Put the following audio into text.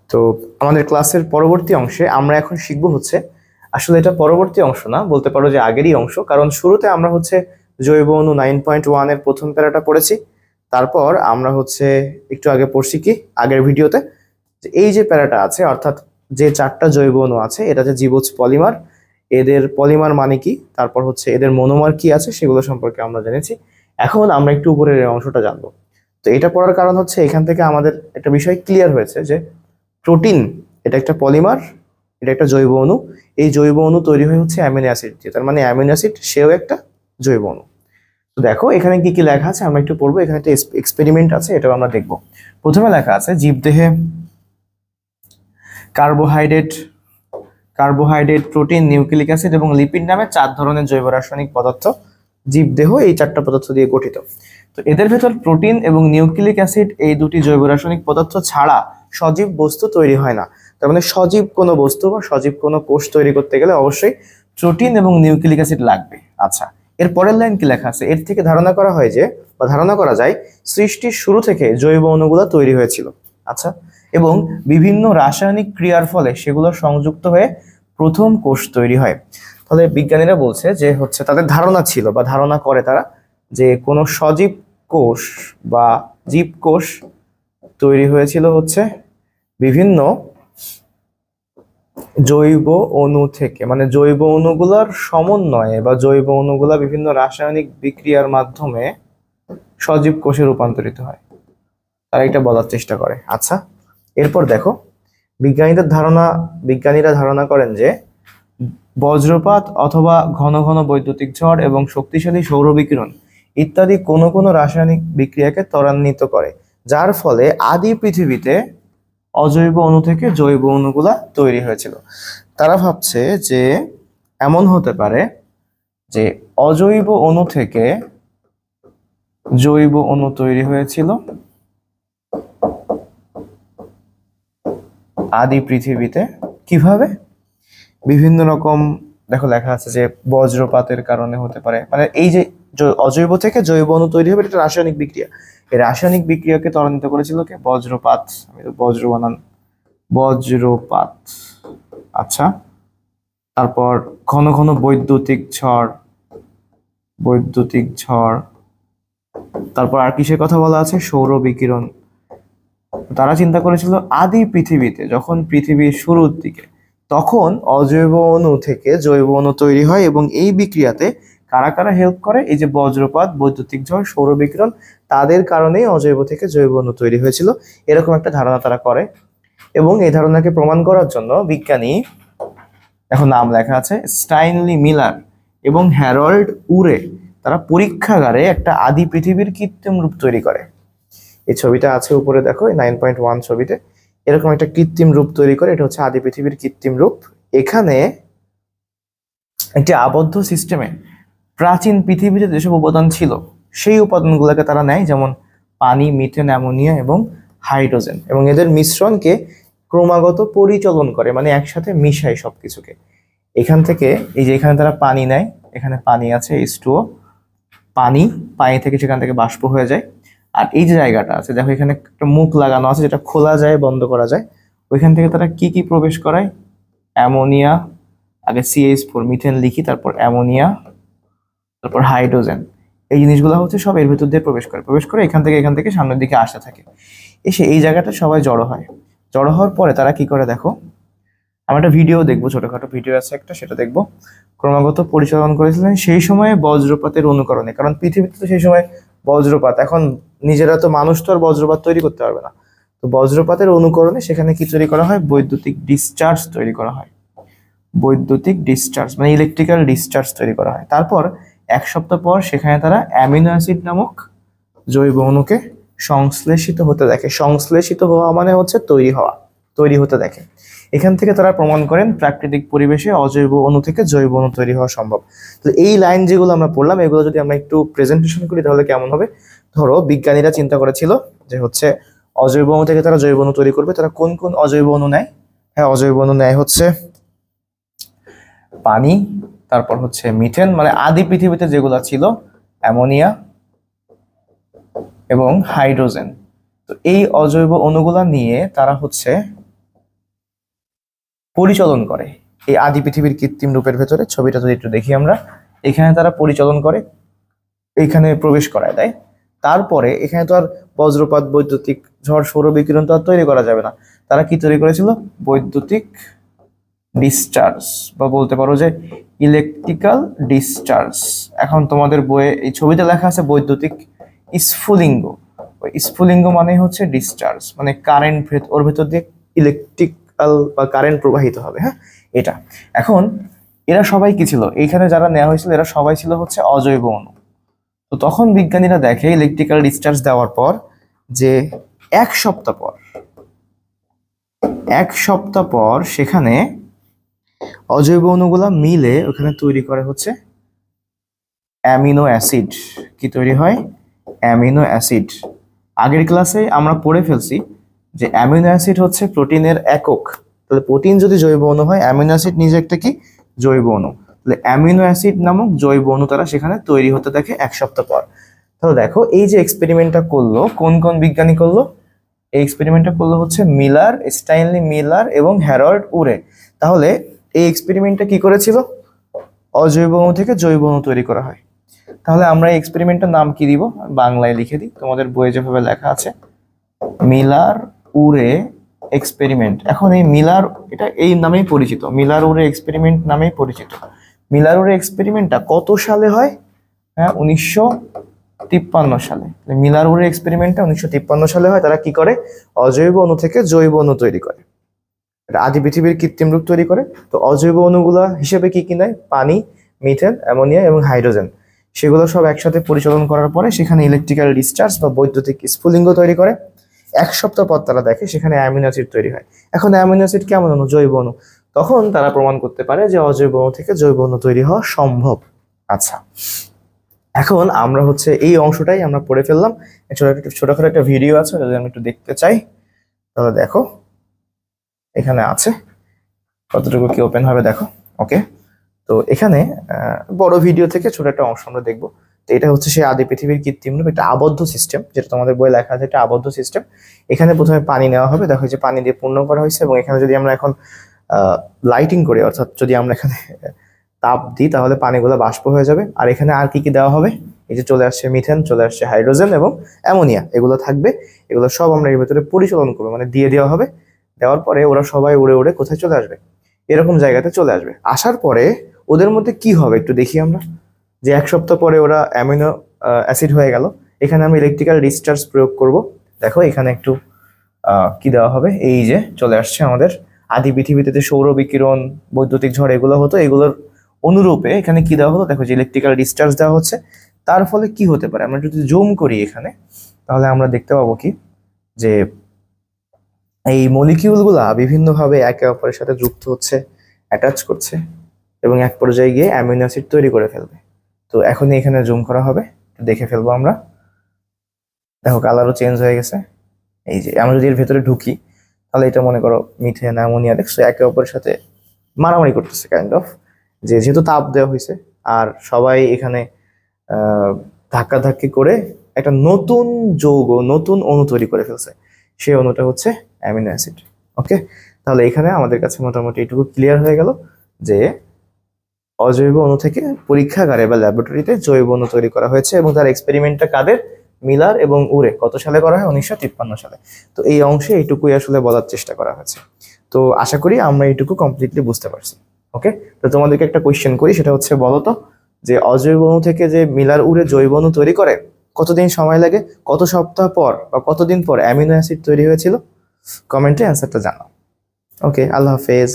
তো আমাদের ক্লাসের পরবর্তী অংশে আমরা এখন শিখবো হচ্ছে, আসলে এটা পরবর্তী অংশ না, বলতে পারো যে আগেরই অংশ, কারণ শুরুতে আমরা হচ্ছে জৈব অণু 9.1 এর প্রথম প্যারাটা পড়েছি। তারপর আমরা হচ্ছে একটু আগে পড়ছি কি আগের ভিডিওতে, যে এই যে প্যারাটা আছে, অর্থাৎ যে 4টা জৈব অণু আছে, এটা যে জীবজ পলিমার, এদের পলিমার মানে কি, তারপর হচ্ছে এদের মনোমার কি আছে সেগুলো সম্পর্কে আমরা জেনেছি। এখন আমরা একটু উপরের এই অংশটা জানবো। তো এটা পড়ার কারণ হচ্ছে এখান থেকে আমাদের একটা বিষয় ক্লিয়ার হয়েছে যে প্রোটিন এটা একটা পলিমার, এটা একটা জৈব অণু। এই জৈব অণু তৈরি হয়ে হচ্ছে অ্যামিনো অ্যাসিড দিয়ে, তার মানে অ্যামিনো অ্যাসিড সেও একটা জৈব অণু। তো দেখো এখানে কি কি লেখা আছে আমরা একটু পড়বো। এখানে একটা এক্সপেরিমেন্ট আছে, এটাও আমরা দেখবো। প্রথমে লেখা আছে জীবদেহে কার্বোহাইড্রেট প্রোটিন, নিউক্লিক অ্যাসিড এবং লিপিড নামে 4 ধরনের জৈব রাসায়নিক পদার্থ জীবদেহ এই 4টা পদার্থ দিয়ে গঠিত। তো এদের ভেতর প্রোটিন এবং নিউক্লিক অ্যাসিড এই দুটি জৈব রাসায়নিক পদার্থ ছাড়া সজীব বস্তু তৈরি হয় না। তার মানে সজীব কোনো বস্তু বা সজীব কোনো কোষ তৈরি করতে গেলে অবশ্যই প্রোটিন এবং নিউক্লিক অ্যাসিড লাগবে। আচ্ছা, এর পরের লাইন কি লেখা আছে? এর থেকে ধারণা করা হয় যে, বা ধারণা করা যায়, সৃষ্টির শুরু থেকে জৈব অণুগুলো তৈরি হয়েছিল। আচ্ছা, এবং বিভিন্ন রাসায়নিক ক্রিয়ার ফলে সেগুলো সংযুক্ত হয়ে প্রথম কোষ তৈরি হয়। তাহলে বিজ্ঞানীরা বলছে যে হচ্ছে তাদের ধারণা ছিল বা ধারণা করে তারা যে কোনো সজীব কোষ বা জীবকোষ তৈরি হয়েছিল হচ্ছে বিভিন্ন জৈব অণু থেকে, মানে জৈব অণুগুলোর সমন্বয়ে বা জৈব অণুগুলা বিভিন্ন রাসায়নিক বিক্রিয়ার মাধ্যমে সজীব কোষে রূপান্তরিত হয়, তারা এটা বলার চেষ্টা করে। আচ্ছা, এরপর দেখো বিজ্ঞানীরা ধারণা করেন যে বজ্রপাত অথবা ঘন ঘন বৈদ্যুতিক ঝড় এবং শক্তিশালী সৌর বিকিরণ ইত্যাদি কোনো কোনো রাসায়নিক বিক্রিয়াকে ত্বরান্বিত করে, যার ফলে আদি পৃথিবীতে অজৈব অণু থেকে জৈব অণুগুলা তৈরি হয়েছিল। তারা ভাবছে যে এমন হতে পারে যে অজৈব অণু থেকে জৈব অণু তৈরি হয়েছিল আদি পৃথিবীতে। কিভাবে? বিভিন্ন রকম, দেখো লেখা আছে যে বজ্রপাতের কারণে হতে পারে, মানে এই যে অজৈব থেকে জৈব অণু তৈরি হবে, এটা রাসায়নিক বিক্রিয়া। এই রাসায়নিক বিক্রিয়াকে ত্বরান্বিত করেছিল কে? বজ্রপাত। আমি তো বজ্র বানান, বজ্রপাত। আচ্ছা, তারপর ঘন ঘন বৈদ্যুতিক ঝড়, তারপর আর কিসের কথা বলা আছে? সৌর বিকিরণ। তারা চিন্তা করেছিল আদি পৃথিবীতে যখন পৃথিবীর শুরুর দিকে, তখন অজৈব অণু থেকে জৈব অণু তৈরি হয়, এবং এই বিক্রিয়াতে কারা কারা হেল্প করে? এই যে বজ্রপাত, বৈদ্যুতিক ঝড়, সৌর বিকিরণ, তাদের কারণেই অজৈব থেকে জৈব অণু তৈরি হয়েছিল, এরকম একটা ধারণা তারা করে। এবং এই ধারণাকে প্রমাণ করার জন্য বিজ্ঞানী, এখন নাম লেখা আছে, স্টাইনলি মিলার এবং হ্যারল্ড উরে, তারা পরীক্ষাগারে একটা আদি পৃথিবীর কৃত্রিম রূপ তৈরি করে। এই ছবিটা আছে উপরে, দেখো 9.1 ছবিতে এরকম একটা কৃত্রিম রূপ তৈরি করে। এটা হচ্ছে আদি পৃথিবীর কৃত্রিম রূপ। এখানে একটি আবদ্ধ সিস্টেমে প্রাচীন পৃথিবীতে যেসব উপাদান ছিল সেই উপাদানগুলোকে তারা নেয়, যেমন পানি, মিথেন, অ্যামোনিয়া এবং হাইড্রোজেন, এবং এদের মিশ্রণকে ক্রমাগত পরিচলন করে, মানে একসাথে মিশায় সবকিছুকে। এখান থেকে এই যে এখানে তারা পানি নেয়, এখানে পানি আছে H2O, পানি থেকে সেখান থেকে বাষ্প হয়ে যায়। আর এই যে জায়গাটা আছে, দেখো এখানে একটা মুখ লাগানো আছে যেটা খোলা যায়, বন্ধ করা যায়। ওইখান থেকে তারা কি কি প্রবেশ করায়? অ্যামোনিয়া, আগে CH4 মিথেন লিখি, তারপর অ্যামোনিয়া, তারপর হাইড্রোজেন। এই জিনিসগুলো হচ্ছে সব এর ভিতর দিয়ে প্রবেশ করে এখান থেকে সামনের দিকে আসতে থাকে। এসে এই জায়গাটা সবাই জড়ো হয়। জড়ো হওয়ার পরে তারা কি করে দেখো, আমরা একটা ভিডিও দেখবো, ছোটখাটো ভিডিও আছে একটা, সেটা দেখবো। ক্রমাগত পরিচালন করেছিলেন সেই সময়ে বজ্রপাতের অনুকরণে, কারণ পৃথিবীতে তো সেই সময় বজ্রপাত, এখন নিজেরা তো মানুষ তো আর বজ্রপাত তৈরি করতে পারবে না, তো বজ্রপাতের অনুকরণে সেখানে কি তৈরি করা হয়? বৈদ্যুতিক ডিসচার্জ তৈরি করা হয়। বৈদ্যুতিক ডিসচার্জ মানে ইলেকট্রিক্যাল ডিসচার্জ তৈরি করা হয়। তারপর 1 সপ্তাহ পর সেখানে তারা অ্যামিনো অ্যাসিড নামক জৈব অণুকে সংশ্লেষিত হতে দেখে। সংশ্লেষিত হওয়া মানে হচ্ছে তৈরি হতে দেখে। এখান থেকে তারা প্রমাণ করেন প্রাকৃতিক পরিবেশে অজৈব অণু থেকে জৈব অণু তৈরি হওয়া সম্ভব। তো এই লাইন যেগুলো আমরা পড়লাম, এগুলো যদি আমরা একটু প্রেজেন্টেশন করি তাহলে কেমন হবে? ধরো বিজ্ঞানীরা চিন্তা করেছিল যে হচ্ছে অজৈব অণু থেকে তারা জৈব অণু তৈরি করবে। তারা কোন কোন অজৈব অণু নেয়? হ্যাঁ, অজৈব অণু নেয় হচ্ছে পানি, তারপর হচ্ছে মিথেন, মানে আদি পৃথিবীতে যেগুলো ছিল, অ্যামোনিয়া এবং হাইড্রোজেন। তো এই অজৈব অণুগুলা নিয়ে তারা হচ্ছে পরিচালন করে এই আদি পৃথিবীর কৃত্রিম রূপের ভেতরে। ছবিটা যদি একটু দেখি আমরা, এখানে তারা পরিচালন করে, এইখানে প্রবেশ করায় দেয়। তারপরে এখানে তো আর বজ্রপাত, বৈদ্যুতিক ঝড়, সৌর বিকিরণ তো আর তৈরি করা যাবে না। তারা কি তৈরি করেছিল? বৈদ্যুতিক ডিসচার্জ, বা বলতে পারো যে ইলেকট্রিক্যাল ডিসচার্জ। এখন তোমাদের বইয়ে এই ছবিতে লেখা আছে বৈদ্যুতিক স্ফুলিঙ্গ। ওই স্ফুলিঙ্গ মানে হচ্ছে ডিসচার্জ, মানে কারেন্ট ওর ভেতর দিয়ে ইলেকট্রিক্যাল বা কারেন্ট প্রবাহিত হবে। হ্যাঁ, এটা। এখন এরা সবাই কি ছিল? এইখানে যারা নেওয়া হয়েছিল এরা সবাই ছিল হচ্ছে অজৈব অণু। তো তখন বিজ্ঞানীরা দেখে ইলেকট্রিক্যাল ডিসচার্জ দেওয়ার পর যে এক সপ্তাহ পর সেখানে অজৈব অণুগুলা মিলে ওখানে তৈরি করে হচ্ছে অ্যামিনো অ্যাসিড। কি তৈরি হয়? Amino acid. আগের ক্লাসে আমরা পড়ে ফেলছি যে অ্যামিনো অ্যাসিড হচ্ছে প্রোটিনের একক। তাহলে প্রোটিন যদি জৈব অণু হয়, অ্যামিনো অ্যাসিড নিজে একটা কি? জৈব অণু। তাহলে অ্যামিনো অ্যাসিড নামক জৈব অণু তারা সেখানে তৈরি হতে দেখে এক সপ্তাহ পর। তাহলে দেখো এই যে এক্সপেরিমেন্টটা করলো, কোন কোন বিজ্ঞানী করলো? এই এক্সপেরিমেন্টটা করলো হচ্ছে মিলার, স্টাইনলি মিলার এবং হ্যারল্ড উরে। তাহলে এই এক্সপেরিমেন্টটা কি করেছিল? অজৈব অণু থেকে জৈব অণু তৈরি করা হয়। তাহলে আমরা এই এক্সপেরিমেন্টের নাম কি দিব? বাংলায় লিখে দিই, তোমাদের বইয়ে যেভাবে লেখা আছে, মিলার উরে এক্সপেরিমেন্ট। এখন এই মিলার, এটা এই নামেই পরিচিত, মিলার উরে এক্সপেরিমেন্ট নামেই পরিচিত। মিলার উরে এক্সপেরিমেন্টটা কত সালে হয়? হ্যাঁ, 1953 সালে। মিলার উরে এক্সপেরিমেন্টটা 1953 সালে হয়। তারা কি করে? অজৈব অণু থেকে জৈব অণু তৈরি করে, আদি পৃথিবীর কৃত্রিম রূপ তৈরি করে। তো অজৈব অণুগুলা হিসেবে কি কি নেয়? পানি, মিথেন, অ্যামোনিয়া এবং হাইড্রোজেন। সেগুলো সব একসাথে পরিচালন করার পরে সেখানে ইলেকট্রিক্যাল ডিসচার্জ বা বৈদ্যুতিক স্ফুলিঙ্গ তৈরি করে। এক সপ্তাহ পর তারা দেখে সেখানে অ্যামিনো অ্যাসিড তৈরি হয়। এখন অ্যামিনো অ্যাসিড কেমন অণু? জৈব অণু। তখন তারা প্রমাণ করতে পারে যে অজৈব অণু থেকে জৈব অণু তৈরি হওয়া সম্ভব। আচ্ছা, এখন আমরা হচ্ছে এই অংশটাই আমরা পড়ে ফেললাম। ছোটখাটো একটা ভিডিও আছে, যদি আমি একটু দেখতে চাই তাহলে দেখো এখানে আছে, কতটুকু কি ওপেন হবে দেখো। ওকে, তো এখানে বড় ভিডিও থেকে ছোট একটা অংশ আমরা দেখবো। তো এটা হচ্ছে সেই আদি পৃথিবীর কৃত্রিম রূপ, একটা আবদ্ধ সিস্টেম, যেটা তোমাদের বইয়ে লেখা আছে, একটা আবদ্ধ সিস্টেম। এখানে প্রথমে পানি নেওয়া হবে, দেখো যে পানি দিয়ে পূর্ণ করা হয়েছে, এবং এখানে যদি আমরা এখন লাইটিং করি, অর্থাৎ যদি আমরা এখানে তাপ দিই তাহলে পানিগুলো বাষ্প হয়ে যাবে। আর এখানে আর কি কি দেওয়া হবে? এই যে চলে আসছে মিথেন, চলে আসছে হাইড্রোজেন এবং অ্যামোনিয়া, এগুলো থাকবে। এগুলো সব আমরা এর ভেতরে পরিচালন করবো, মানে দিয়ে দেওয়া হবে। দেওয়ার পরে ওরা সবাই উড়ে উড়ে কোথায় চলে আসবে? এরকম জায়গাতে চলে আসবে। আসার পরে ওদের মধ্যে কি হবে একটু দেখি আমরা, যে এক সপ্তাহ পরে ওরা অ্যামিনো অ্যাসিড হয়ে গেল। এখানে আমি ইলেকট্রিক্যাল ডিসচার্জ প্রয়োগ করব। দেখো এখানে একটু কি দেওয়া হবে? এই যে চলে আসছে আমাদের আদি পৃথিবীতে যে সৌর বিকিরণ, বৈদ্যুতিক ঝড় এগুলো হতো, এগুলোর অনুরূপে এখানে কি দেওয়া হলো? দেখো যে ইলেকট্রিক্যাল ডিসচার্জ দেওয়া হচ্ছে। তার ফলে কি হতে পারে? আমরা যদি জুম করি এখানে, তাহলে আমরা দেখতে পাবো কি, যে এই মলিকিউলগুলা বিভিন্নভাবে একে অপরের সাথে যুক্ত হচ্ছে, অ্যাটাচ করছে, এবং এক পর্যায়ে গিয়ে অ্যামিনো অ্যাসিড তৈরি করে ফেলবে। তো এখনই এখানে জুম করা হবে, দেখে ফেলবো আমরা। দেখো কালারও চেঞ্জ হয়ে গেছে। এই যে আমরা যদি এর ভেতরে ঢুকি, তাহলে এটা মনে করো মিথেন, অ্যামোনিয়া, দেখছো একে অপরের সাথে মারামারি করতেছে কাইন্ড অফ, যেহেতু তাপ দেওয়া হয়েছে। আর সবাই এখানে ধাক্কাধাক্কি করে একটা নতুন যৌগ, নতুন অণু তৈরি করে ফেলছে। সেই অণুটা হচ্ছে অ্যামিনো অ্যাসিড। ওকে, তাহলে এখানে আমাদের কাছে মোটামুটি এটুকু ক্লিয়ার হয়ে গেল যে অজৈব অণু থেকে পরীক্ষাগারে বা ল্যাবরেটরিতে জৈব অণু তৈরি করা হয়েছে, এবং তার এক্সপেরিমেন্টটা কাদের? মিলার এবং উরে। কত সালে করা হয়? 1953 সালে। তো এই অংশে এইটুকুই আসলে বলার চেষ্টা করা হয়েছে। তো আশা করি আমরা এইটুকু কমপ্লিটলি বুঝতে পারছি। ওকে, তো তোমাদেরকে একটা কোয়েশ্চেন করি, সেটা হচ্ছে বলো তো, যে অজৈব অণু থেকে যে মিলার উরে জৈব অণু তৈরি করে কতদিন সময় লাগে? কত সপ্তাহ পর বা কতদিন পর অ্যামিনো অ্যাসিড তৈরি হয়েছিল? কমেন্টে অ্যান্সারটা জানাও। ওকে, আল্লাহ হাফেজ।